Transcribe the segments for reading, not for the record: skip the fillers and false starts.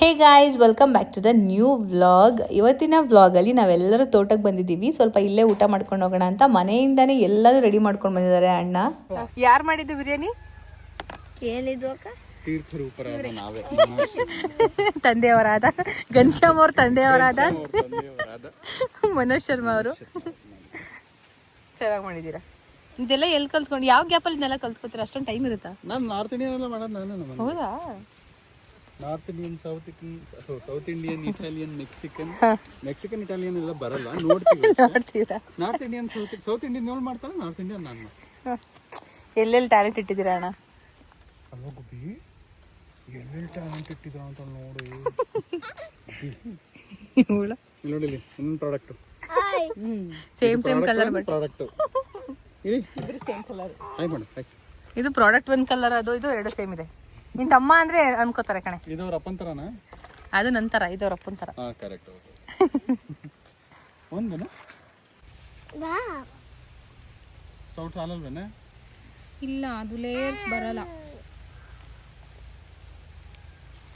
Hey guys, welcome back to the new vlog. ಇವತ್ತಿನ ವ್ಲಾಗಲ್ಲಿ ನಾವೆಲ್ಲರೂ ತೋಟಕ್ಕೆ ಬಂದಿದ್ದೀವಿ. ಸ್ವಲ್ಪ ಇಲ್ಲೇ ಊಟ ಮಾಡ್ಕೊಂಡು ಹೋಗೋಣ ಅಂತ ಮನೆಯಿಂದಾನೇ ಎಲ್ಲರೂ ರೆಡಿ ಮಾಡ್ಕೊಂಡು ಬಂದಿದ್ದಾರೆ ಅಣ್ಣ. ಯಾರು ಮಾಡಿದ್ದು ಬಿರಿಯಾನಿ? ಏನಿದು ಅಕ್ಕ? ತಂದೆಯವರಾದ ಘನಶ್ಯಾಮ್ ಅವ್ರ ತಂದೆಯವರಾದ ಮನೋಜ್ ಶರ್ಮಾ ಅವರು ಚೆನ್ನಾಗಿ ಮಾಡಿದ್ದೀರಾ. ಇದೆಲ್ಲ ಎಲ್ಲಿ ಕಲ್ತ್ಕೊಂಡು, ಯಾವ ಗ್ಯಾಪಲ್ಲಿ ಇದನ್ನೆಲ್ಲ ಕಲ್ತ್ಕೊತೀರ? ಅಷ್ಟೊಂದು ಟೈಮ್ ಇರುತ್ತಾ? ನಾನು ನಾರ್ತ್ ಇಂಡಿಯನ್ ಎಲ್ಲ ಮಾಡೋದು ನಾನು. ಹೌದಾ? North Indian, south Indian, Italian, Mexican Italian ಎಲ್ಲ ಬರಲ್ಲ, ನೋಡ್ತೀರಾ? ನಾರ್ತ್ ಇಂಡಿಯನ್, ಸೌತ್ ಇಂಡಿಯನ್ ನೋಡಿ ಮಾಡ್ತಾರೆ, ನಾರ್ತ್ ಇಂಡಿಯನ್ ನಾನು. ಎಲ್ಲೆಲ್ಲಿ ಟ್ಯಾಲೆಂಟ್ ಇಟ್ಟಿದ್ದೀರಾ ಅಣ್ಣ? ಅಲ್ಲೋಗಿ ಎಲ್ಲೆಲ್ಲಿ ಟ್ಯಾಲೆಂಟ್ ಇಟ್ಟಿದ್ರ ಅಂತ ನೋಡಿ. ನೋಡಿ ಇನ್ನೊಂದು product, same colour product same colour. ಇದು ಪ್ರಾಡಕ್ಟ್ ಒಂದು ಕಲರ್, ಇದು ಎರಡು ಸೇಮ್ ಇದೆ. ನಿನ್ ತಮ್ಮ ಅಂದ್ರೆ ಅನ್ಕೋತಾರೆ ಕಣೆ. ಇದವ್ರ ಅಪ್ಪನ ತರನಾ? ಅದು ನಂತರ, ಇದವ್ರ ಅಪ್ಪನ ತರ. ಹಾ ಕರೆಕ್ಟ್. ಒಂದೇನಾ ಸೌಟ್ ಸಾಲಲ್ವೇನೆ? ಇಲ್ಲ, ಅದು ಲೇಯರ್ಸ್ ಬರಲ್ಲ.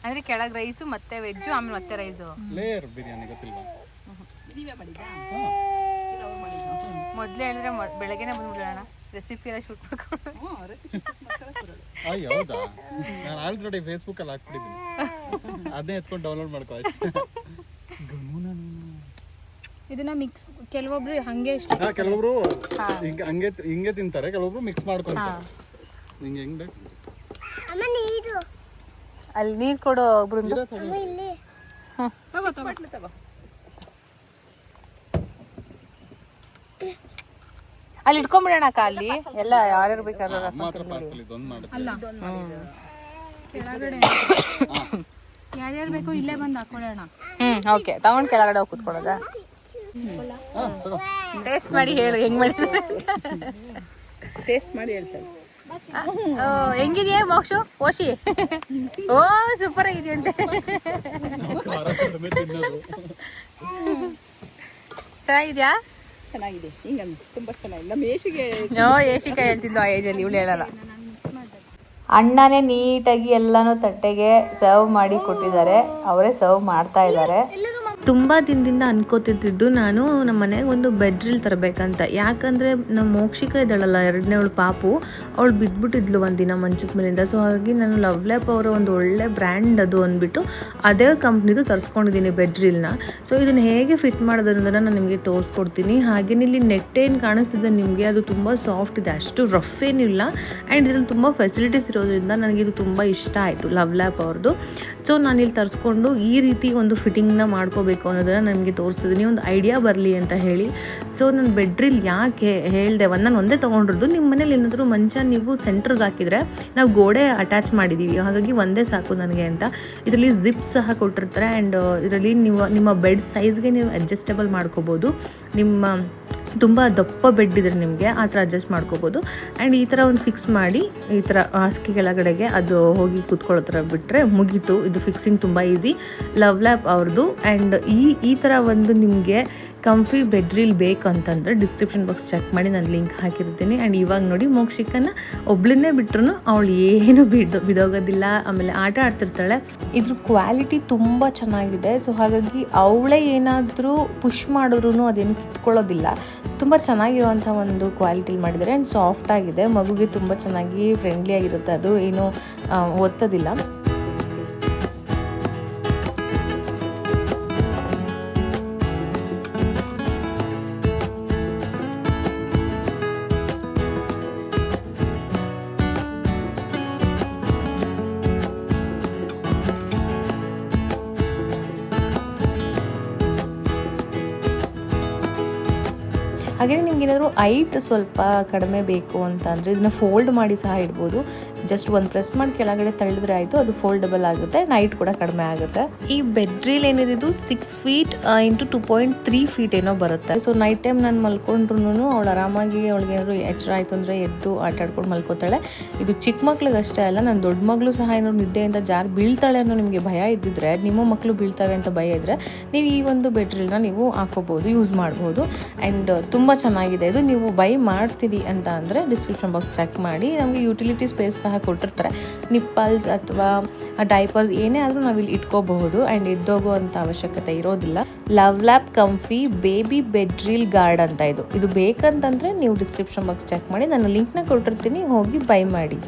ಅಂದ್ರೆ ಕೆಳಗೆ ರೈಸು ಮತ್ತೆ ವೆಜ್ಜು, ಆಮೇಲೆ ಮತ್ತೆ ರೈಸು. ಲೇಯರ್ ಬಿರಿಯಾನಿ ಗೊತ್ತಿಲ್ವಾ? ನೀವೇ ಮಾಡಿದ್ದಾ? ಮೊದ್ಲೇ ಹೇಳಿದ್ರೆ ಬೆಳಗ್ಗೆನೆ ಬಂದ್ಬಿಡೋಣ, ರೆಸಿಪಿ ಎಲ್ಲ ಶೂಟ್ ಮಾಡ್ಕೊಂಡು. ಅಯ್ಯ ಹೌದಾ? ನಾನು ಆಲ್ರೆಡಿ ಫೇಸ್ಬುಕ್ ಅಲ್ಲಿ ಹಾಕ್ಬಿಟ್ಟಿದ್ದೀನಿ, ಅದನ್ನೇ ಎತ್ಕೊಂಡು ಡೌನ್ಲೋಡ್ ಮಾಡ್ಕೋ ಅಷ್ಟೇ. ಇದನ್ನ ಮಿಕ್ಸ್, ಕೆಲವೊಬ್ರು ಹಂಗೆ ಕೆಲವೊಬ್ರು ಹಿಂಗೆ ತಿಂತಾರೆ, ಕೆಲವೊಬ್ರು ಮಿಕ್ಸ್ ಮಾಡ್ಕೊಂತಾರೆ. ನಿಂಗೆ ಹೆಂಗ್ ಬೇಕು? ಅಲ್ಲಿ ನೀರು ಕೊಡು ಒಬ್ರು. ಅಲ್ಲಿ ಇಟ್ಕೊಂಡ್ಬಿಡೋಣ ಅಕ್ಕ, ಅಲ್ಲಿ ಎಲ್ಲ ಯಾರ್ಯಾರು ಬೇಕಾದ್ರೆ. ಕೆಳಗಡೆ ಯಾರ್ಯಾರು ಬೇಕೋ ಇಲ್ಲೇ ಬಂದು ಹಾಕೊಳ್ಳೋಣ. ಓಕೆ, ತಗೊಂಡ್ ಕೆಳಗಡೆ ಹೋಗಿ ಕೂತ್ಕೊಳ್ಳೋದ? ಟೇಸ್ಟ್ ಮಾಡಿ ಹೇಳು, ಹೆಂಗ್ ಮಾಡಿದ್ರೆ. ಟೇಸ್ಟ್ ಮಾಡಿ ಹೇಳ್ತಾರೆ. ಹೆಂಗಿದೆಯಾ ಮೋಕ್ಷು? ಓಶಿ ಓ ಸೂಪರ್ ಆಗಿದೆಯಂತೆ. ಚೆನ್ನಾಗಿದ್ಯಾ? ಚೆನ್ನಾಗಿದೆ, ಹಿಂಗ ತುಂಬಾ ಚೆನ್ನಾಗಿದೆ. ನಮ್ಮ ಏಶಿಕಾ ಹೇಳ್ತಿದ್ಲು ಆ ಏಜಲ್ಲಿ, ಇವಳು ಹೇಳಲ್ಲ. ಅಣ್ಣನೇ ನೀಟಾಗಿ ಎಲ್ಲಾನು ತಟ್ಟೆಗೆ ಸರ್ವ್ ಮಾಡಿ ಕೊಟ್ಟಿದ್ದಾರೆ, ಅವರೇ ಸರ್ವ್ ಮಾಡ್ತಾ ಇದ್ದಾರೆ. ತುಂಬ ದಿನದಿಂದ ಅನ್ಕೋತಿದ್ದು ನಾನು ನಮ್ಮ ಮನೆಗೆ ಒಂದು ಬೆಡ್ರಿಲ್ ತರಬೇಕಂತ. ಯಾಕಂದರೆ ನಮ್ಮ ಮೋಕ್ಷಿಕ ಇದ್ದಾಳಲ್ಲ, ಎರಡನೇವಳು ಪಾಪು, ಅವಳು ಬಿದ್ದುಬಿಟ್ಟಿದ್ಲು ಒಂದಿನ ಮಂಚದ ಮೇಲಿಂದ. ಸೊ ಹಾಗಾಗಿ ನಾನು ಲವ್ ಲ್ಯಾಪ್ ಅವರ ಒಂದು ಒಳ್ಳೆ ಬ್ರ್ಯಾಂಡ್ ಅದು ಅಂದ್ಬಿಟ್ಟು ಅದೇ ಕಂಪ್ನಿದು ತರಿಸ್ಕೊಂಡಿದ್ದೀನಿ ಬೆಡ್ರಿಲ್ನ. ಸೊ ಇದನ್ನು ಹೇಗೆ ಫಿಟ್ ಮಾಡೋದು ಅನ್ನೋದನ್ನು ನಾನು ನಿಮಗೆ ತೋರಿಸ್ಕೊಡ್ತೀನಿ. ಹಾಗೆಯೇ ಇಲ್ಲಿ ನೆಟ್ ಏನು ಕಾಣಿಸ್ತಿದೆ ನಿಮಗೆ, ಅದು ತುಂಬ ಸಾಫ್ಟ್ ಇದೆ, ಅಷ್ಟು ರಫ್ ಏನಿಲ್ಲ. ಆ್ಯಂಡ್ ಇದರಲ್ಲಿ ತುಂಬ ಫೆಸಿಲಿಟೀಸ್ ಇರೋದ್ರಿಂದ ನನಗಿದು ತುಂಬ ಇಷ್ಟ ಆಯಿತು, ಲವ್ ಲ್ಯಾಪ್ ಅವ್ರದ್ದು. ಸೊ ನಾನಿಲ್ಲಿ ತರಿಸ್ಕೊಂಡು ಈ ರೀತಿ ಒಂದು ಫಿಟ್ಟಿಂಗ್ನ ಮಾಡ್ಕೋಬೇಕು ಅನ್ನೋದನ್ನು ನನಗೆ ತೋರಿಸ್ತಿದ್ದೀನಿ, ಒಂದು ಐಡಿಯಾ ಬರಲಿ ಅಂತ ಹೇಳಿ. ಸೊ ನಾನು ಬೆಡ್ರಿಲ್ ಯಾಕೆ ಹೇಳಿದೆ, ನಾನು ಒಂದೇ ತೊಗೊಂಡಿರೋದು. ನಿಮ್ಮ ಮನೇಲಿ ಏನಾದರೂ ಮಂಚ ನೀವು ಸೆಂಟ್ರಿಗೆ ಹಾಕಿದರೆ, ನಾವು ಗೋಡೆ ಅಟ್ಯಾಚ್ ಮಾಡಿದ್ದೀವಿ, ಹಾಗಾಗಿ ಒಂದೇ ಸಾಕು ನನಗೆ ಅಂತ. ಇದರಲ್ಲಿ ಜಿಪ್ ಸಹ ಕೊಟ್ಟಿರ್ತಾರೆ. ಆ್ಯಂಡ್ ಇದರಲ್ಲಿ ನಿಮ್ಮ ಬೆಡ್ ಸೈಜ್ಗೆ ನೀವು ಅಡ್ಜಸ್ಟೇಬಲ್ ಮಾಡ್ಕೋಬೋದು. ನಿಮ್ಮ ತುಂಬ ದಪ್ಪ ಬೆಡ್ ಇದ್ರೆ ನಿಮಗೆ ಆ ಥರ ಅಡ್ಜಸ್ಟ್ ಮಾಡ್ಕೋಬೋದು. ಆ್ಯಂಡ್ ಈ ಥರ ಒಂದು ಫಿಕ್ಸ್ ಮಾಡಿ ಈ ಥರ ಹಾಸಿಗೆ ಕೆಳಗಡೆಗೆ ಅದು ಹೋಗಿ ಕೂತ್ಕೊಳ್ಳೋ ಥರ ಬಿಟ್ಟರೆ ಮುಗೀತು. ಇದು ಫಿಕ್ಸಿಂಗ್ ತುಂಬ ಈಸಿ, ಲವ್ ಲ್ಯಾಪ್ ಅವ್ರದ್ದು. ಆ್ಯಂಡ್ ಈ ಥರ ಒಂದು ನಿಮಗೆ ಕಂಫಿ ಬೆಡ್ರೀಲ್ ಬೇಕಂತಂದರೆ ಡಿಸ್ಕ್ರಿಪ್ಷನ್ ಬಾಕ್ಸ್ ಚೆಕ್ ಮಾಡಿ ನಾನು ಲಿಂಕ್ ಹಾಕಿರ್ತೀನಿ. ಆ್ಯಂಡ್ ಇವಾಗ ನೋಡಿ ಮೋಕ್ಷಿಕನ ಒಬ್ಳನ್ನೇ ಬಿಟ್ಟರು ಅವಳು ಏನು ಬಿದೋಗೋದಿಲ್ಲ, ಆಮೇಲೆ ಆಟ ಆಡ್ತಿರ್ತಾಳೆ. ಇದ್ರ ಕ್ವಾಲಿಟಿ ತುಂಬ ಚೆನ್ನಾಗಿದೆ. ಸೊ ಹಾಗಾಗಿ ಅವಳೇ ಏನಾದರೂ ಪುಷ್ ಮಾಡಿದ್ರು ಅದೇನು ಕಿತ್ಕೊಳ್ಳೋದಿಲ್ಲ. ತುಂಬ ಚೆನ್ನಾಗಿರುವಂಥ ಒಂದು ಕ್ವಾಲಿಟಿಲಿ ಮಾಡಿದ್ದಾರೆ. ಆ್ಯಂಡ್ ಸಾಫ್ಟ್ ಆಗಿದೆ, ಮಗುಗೆ ತುಂಬ ಚೆನ್ನಾಗಿ ಫ್ರೆಂಡ್ಲಿ ಆಗಿರುತ್ತೆ, ಅದು ಏನು ಒತ್ತೋದಿಲ್ಲ. ಹಾಗೆ ನಿಮ್ಗೆ ಏನಾದರೂ ಹೈಟ್ ಸ್ವಲ್ಪ ಕಡಿಮೆ ಬೇಕು ಅಂತಂದರೆ ಇದನ್ನು ಫೋಲ್ಡ್ ಮಾಡಿ ಸಹ ಇಡ್ಬೋದು. ಜಸ್ಟ್ ಒಂದು ಪ್ರೆಸ್ ಮಾಡಿ ಕೆಳಗಡೆ ತಳ್ಳಿದ್ರೆ ಆಯಿತು, ಅದು ಫೋಲ್ಡಬಲ್ ಆಗುತ್ತೆ, ಹೈಟ್ ಕೂಡ ಕಡಿಮೆ ಆಗುತ್ತೆ. ಈ ಬೆಡ್ರೀಲ್ ಏನಿದೆ ಇದು 6 feet ಇಂಟು 2.3 feet ಏನೋ ಬರುತ್ತೆ. ಸೊ ನೈಟ್ ಟೈಮ್ ನಾನು ಮಲ್ಕೊಂಡ್ರು ಅವಳು ಆರಾಮಾಗಿ, ಅವಳಿಗೆ ಏನಾದ್ರು ಎಚ್ಚರ ಆಯಿತು ಅಂದರೆ ಎದ್ದು ಆಟ ಆಡ್ಕೊಂಡು ಮಲ್ಕೋತಾಳೆ. ಇದು ಚಿಕ್ಕ ಮಕ್ಳಿಗೆ ಅಷ್ಟೇ ಅಲ್ಲ, ನನ್ನ ದೊಡ್ಡ ಮಗಳು ಸಹ ಏನಾದ್ರು ನಿದ್ದೆಯಿಂದ ಜಾರು ಬೀಳ್ತಾಳೆ ಅನ್ನೋ ನಿಮಗೆ ಭಯ ಇದ್ದಿದ್ರೆ, ನಿಮ್ಮ ಮಕ್ಕಳು ಬೀಳ್ತವೆ ಅಂತ ಭಯ ಇದ್ದರೆ ನೀವು ಈ ಒಂದು ಬೆಡ್ರೀಲ್ನ ನೀವು ಹಾಕೋಬೋದು, ಯೂಸ್ ಮಾಡ್ಬೋದು. ಆ್ಯಂಡ್ ತುಂಬ ಚೆನ್ನಾಗಿದೆ ಇದು. ನೀವು ಬೈ ಮಾಡ್ತೀರಿ ಅಂತ ಅಂದರೆ ಡಿಸ್ಕ್ರಿಪ್ಷನ್ ಬಾಕ್ಸ್ ಚೆಕ್ ಮಾಡಿ, ನಮಗೆ ಯುಟಿಲಿಟಿ ಸ್ಪೇಸ್ ಸಹ ಕೊಟ್ಟಿರ್ತಾರೆ. ನಿಪ್ಪಲ್ಸ್ ಅಥವಾ ಡೈಪರ್ಸ್ ಏನೇ ಆದರೂ ನಾವಿಲ್ಲಿ ಇಟ್ಕೋಬಹುದು ಆ್ಯಂಡ್ ಎದ್ದೋಗುವಂಥ ಅವಶ್ಯಕತೆ ಇರೋದಿಲ್ಲ. ಲವ್ ಲ್ಯಾಪ್ ಕಂಫಿ ಬೇಬಿ ಬೆಡ್ರೀಲ್ ಗಾರ್ಡ್ ಅಂತ ಇದು ಬೇಕಂತಂದರೆ ನೀವು ಡಿಸ್ಕ್ರಿಪ್ಷನ್ ಬಾಕ್ಸ್ ಚೆಕ್ ಮಾಡಿ, ನಾನು ಲಿಂಕ್ನ ಕೊಟ್ಟಿರ್ತೀನಿ, ಹೋಗಿ ಬೈ ಮಾಡಿ.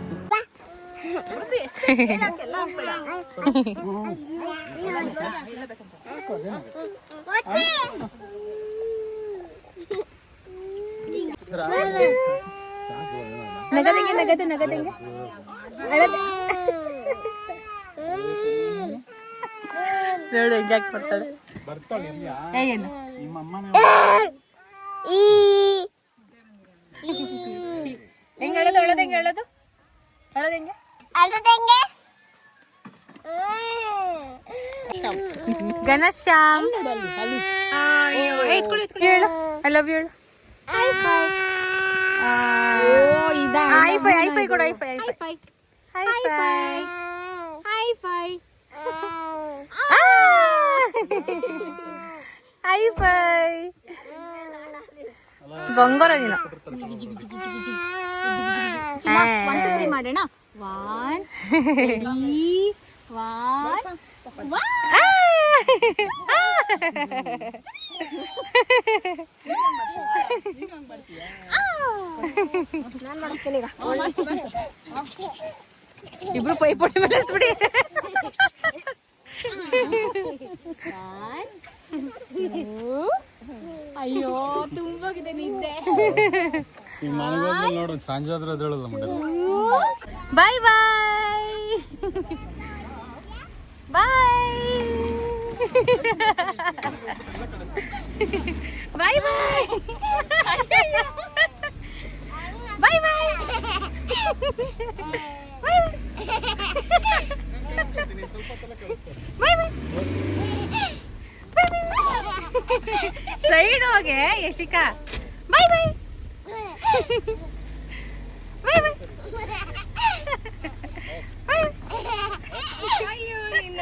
ನಗದಂಗೆ ನಗದು ನಗದಂಗೆ ನೋಡಿ ಹೆಂಗೆ ಯಾಕೆ ಬರ್ತಾಳೆ. ಏನು ಹೆಂಗೆ ಹೇಳೋದು ಹೇಳೋದು ಹೆಂಗೆ ಹೇಳೋದು ಹೇಳೋದು ಹೆಂಗೆ ಘನಶ್ಯಾಮ್ ಹೇಳು ಐ ಲವ್ ಯು ಹೇಳು. ಐಫೈ ಐಫೈ ಕೊಡು, ಐಫೈ ಐಫೈ ಐಫೈ ಬಂಗಾರ ನೀನು. ಮಾಡೋಣ. 1 ಇಬ್ರು ಪೈಪೋಟಿ ಮೇಲೆ ಬಿಡಿ. ಅಯ್ಯೋ ತುಂಬಾಗಿದೆ ನಿದ್ದೆ. ನೋಡು ಸಂಜೆ ಆದ್ರೆ ಅದೇಳಲ್ಲ ಬಾಯ್ ಬಾಯ್ ಬಾಯ್ ಬಾಯ್ ಬಾಯ್ ಬಾಯ್ ಬಾಯ್ ಸೈಡ್ ಹೋಗೆ ಯಶಿಕಾ. ಬಾಯ್ ಬಾಯ್ ಬಾಯ್ ಬಾಯ್. ಅಯ್ಯೋ ನಿನ್ನ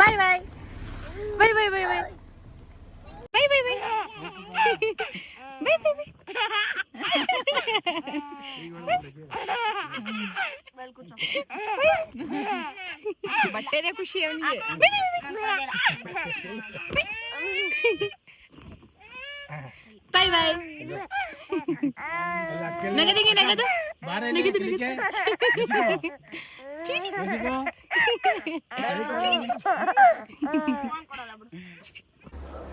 ಬಾಯ್ ಬಾಯ್ ಬಾಯ್ ಬಾಯ್ ಬಾಯ್ ಬಾಯ್ ಬಾಯ್ ಬಾಯ್ ಬಾಯ್ ಬಾಯ್ ಬಾಯ್ ಬಾಯ್. ಬಟ್ಟೆದೇ ಖುಷಿ ಅವನಿಗೆ. ಬಾಯ್ ಬಾಯ್. ನಗದಿಗೆ ನಗದು ನಗದು ನಗದು.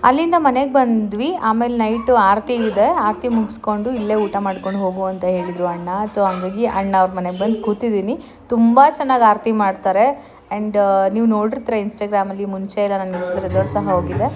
ಅಲ್ಲಿಂದ ಮನೆಗೆ ಬಂದ್ವಿ. ಆಮೇಲೆ ನೈಟು ಆರತಿ ಇದೆ, ಆರತಿ ಮುಗಿಸ್ಕೊಂಡು ಇಲ್ಲೇ ಊಟ ಮಾಡ್ಕೊಂಡು ಹೋಗು ಅಂತ ಹೇಳಿದರು ಅಣ್ಣ. ಸೊ ಹಂಗಾಗಿ ಅಣ್ಣ ಅವ್ರ ಮನೆಗೆ ಬಂದು ಕೂತಿದ್ದೀನಿ. ತುಂಬ ಚೆನ್ನಾಗಿ ಆರತಿ ಮಾಡ್ತಾರೆ ಆ್ಯಂಡ್ ನೀವು ನೋಡಿರ್ತೀರ ಇನ್ಸ್ಟಾಗ್ರಾಮಲ್ಲಿ ಮುಂಚೆ ಎಲ್ಲ ನಾನು ನಿಮ್ಮ ಜೊತೆ ರೆಸಾರ್ಟ್ ಸಹ ಹೋಗಿದೆ.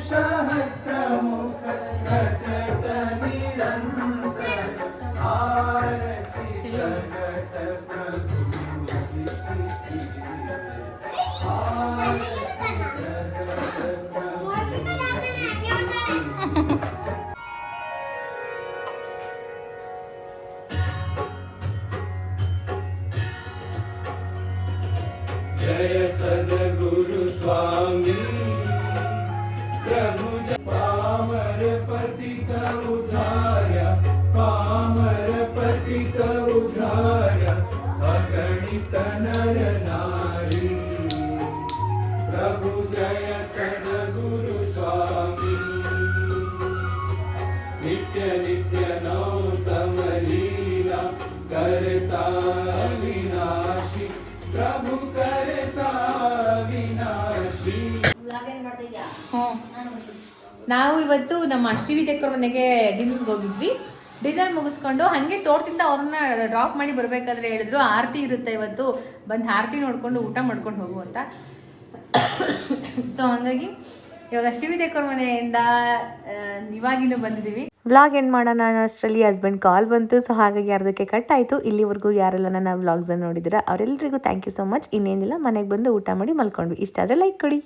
सहस्त्र ನಾವು ಇವತ್ತು ನಮ್ಮ ಶ್ರೀವಿದ್ಯಕ್ಕವ್ರ ಮನೆಗೆ ಡಿನ್ನರ್ಗೆ ಹೋಗಿದ್ವಿ. ಡಿನ್ನರ್ ಮುಗಿಸ್ಕೊಂಡು ಹಾಗೆ ತೋಟದಿಂದ ಅವ್ರನ್ನ ಡ್ರಾಪ್ ಮಾಡಿ ಬರಬೇಕಾದ್ರೆ ಹೇಳಿದ್ರು ಆರತಿ ಇರುತ್ತೆ ಇವತ್ತು, ಬಂದು ಆರತಿ ನೋಡ್ಕೊಂಡು ಊಟ ಮಾಡ್ಕೊಂಡು ಹೋಗು ಅಂತ. ಸೊ ಹಾಗಾಗಿ ಇವಾಗ ಶ್ರೀವಿದ್ಯಕ್ಕವ್ರ ಮನೆಯಿಂದ ಇವಾಗಿನೂ ಬಂದಿದ್ದೀವಿ. ವ್ಲಾಗ್ ಎಂಡ್ ಮಾಡೋಣ ಅಷ್ಟರಲ್ಲಿ ಹಸ್ಬೆಂಡ್ ಕಾಲ್ ಬಂತು. ಸೊ ಹಾಗಾಗಿ ಅರ್ಧಕ್ಕೆ ಕಟ್ ಆಯಿತು. ಇಲ್ಲಿವರೆಗೂ ಯಾರೆಲ್ಲ ನನ್ನ ವ್ಲಾಗ್ಸನ್ನು ನೋಡಿದ್ದೀರಾ ಅವರೆಲ್ಲರಿಗೂ ಥ್ಯಾಂಕ್ ಯು ಸೊ ಮಚ್. ಇನ್ನೇನಿಲ್ಲ, ಮನೆಗೆ ಬಂದು ಊಟ ಮಾಡಿ ಮಲ್ಕೊಂಡ್ವಿ. ಇಷ್ಟ ಆದರೆ ಲೈಕ್ ಕೊಡಿ.